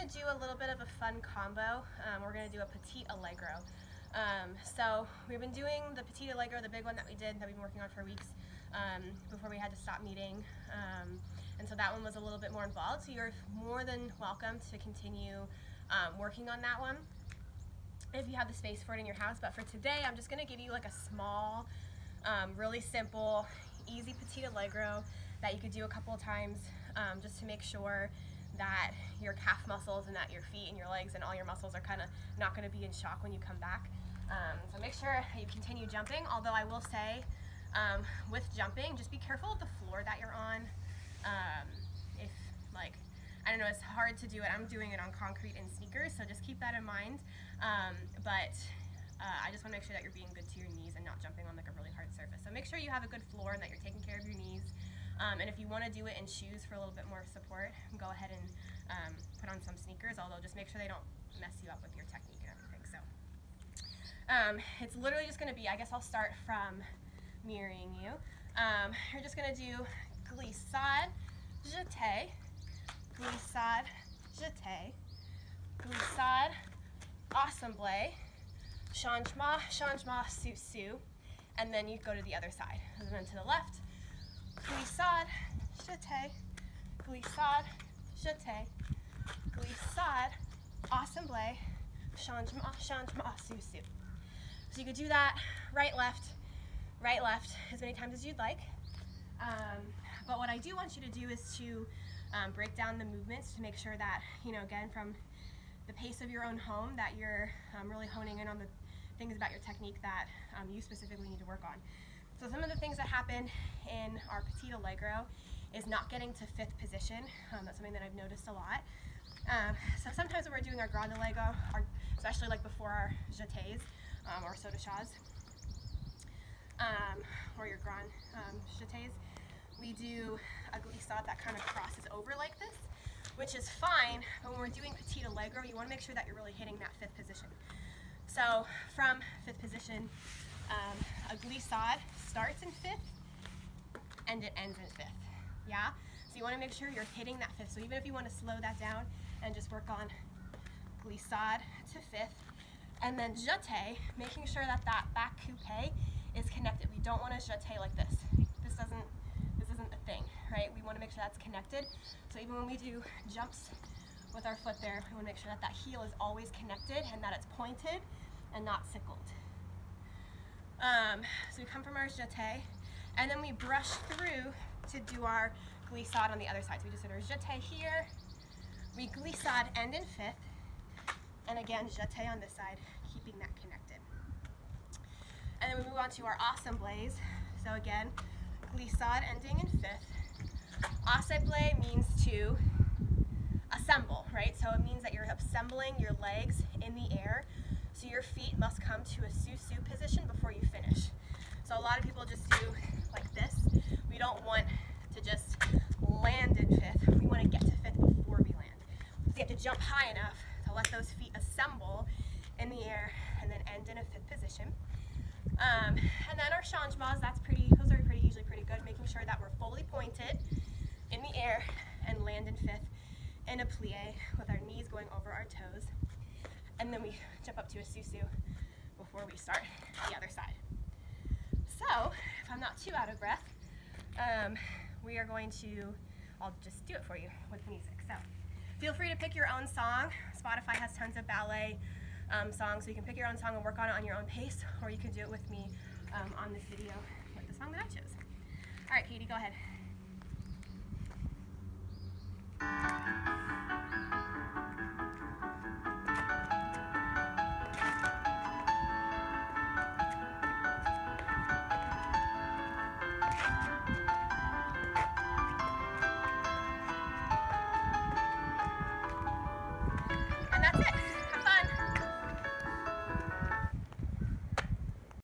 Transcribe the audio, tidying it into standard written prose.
to do a little bit of a fun combo. We're going to do a Petite Allegro. So we've been doing the Petite Allegro, the big one that we've been working on for weeks before we had to stop meeting. And so that one was a little bit more involved, so you're more than welcome to continue working on that one if you have the space for it in your house. But for today, I'm just going to give you like a small, really simple, easy Petite Allegro that you could do a couple of times just to make sure that your calf muscles and that your feet and your legs and all your muscles are kind of not going to be in shock when you come back. So make sure you continue jumping, although I will say with jumping, just be careful of the floor that you're on. If like, I don't know, it's hard to do it. I'm doing it on concrete and sneakers, so just keep that in mind. I just want to make sure that you're being good to your knees and not jumping on like a really hard surface. So make sure you have a good floor and that you're taking care of your knees. And if you want to do it in shoes for a little bit more support, go ahead and put on some sneakers, although just make sure they don't mess you up with your technique and everything. So it's literally just going to be, I guess I'll start from mirroring you. You're just going to do glissade, jeté, glissade, jeté, glissade, assemblée, changement, changement, sous-sous, and then you go to the other side. And then to the left, glissade, jeté, glissade, jeté, glissade, assemblée, changement, changement, sous-sous. So you could do that right, left, as many times as you'd like. But what I do want you to do is to break down the movements to make sure that, you know, again, from the pace of your own home, that you're really honing in on the things about your technique that you specifically need to work on. So some of the things that happen in our Petite Allegro is not getting to fifth position. That's something that I've noticed a lot. So sometimes when we're doing our Grand Allegro, especially like before our jetés or saut de chaise, or your Grand jetés, we do a glissade that kind of crosses over like this, which is fine, but when we're doing Petite Allegro, you want to make sure that you're really hitting that fifth position. So from fifth position, a glissade starts in fifth and it ends in fifth, yeah? So you want to make sure you're hitting that fifth. So even if you want to slow that down and just work on glissade to fifth, and then jeté, making sure that that back coupé is connected. We don't want to jeté like this. This isn't a thing, right? We want to make sure that's connected. So even when we do jumps with our foot there, we want to make sure that that heel is always connected and that it's pointed and not sickled. So we come from our jeté, and then we brush through to do our glissade on the other side. So we just did our jeté here, we glissade end in fifth, and again jeté on this side, keeping that connected. And then we move on to our assemblées. So again, glissade ending in fifth. Assemblée means to assemble, right? So it means that you're assembling your legs in the air. So your feet must come to a sous-sous position before you finish. So a lot of people just do like this. We don't want to just land in fifth. We want to get to fifth before we land. So you have to jump high enough to let those feet assemble in the air and then end in a fifth position. And then our changements, those are usually pretty good, making sure that we're fully pointed in the air and land in fifth in a plie with our knees going over our toes. And then we jump up to a sous-sous before we start the other side. So, if I'm not too out of breath, we are going to, I'll just do it for you with music. So, feel free to pick your own song. Spotify has tons of ballet songs, so you can pick your own song and work on it on your own pace, or you can do it with me on this video with the song that I chose. All right, Katie, go ahead. And that's it.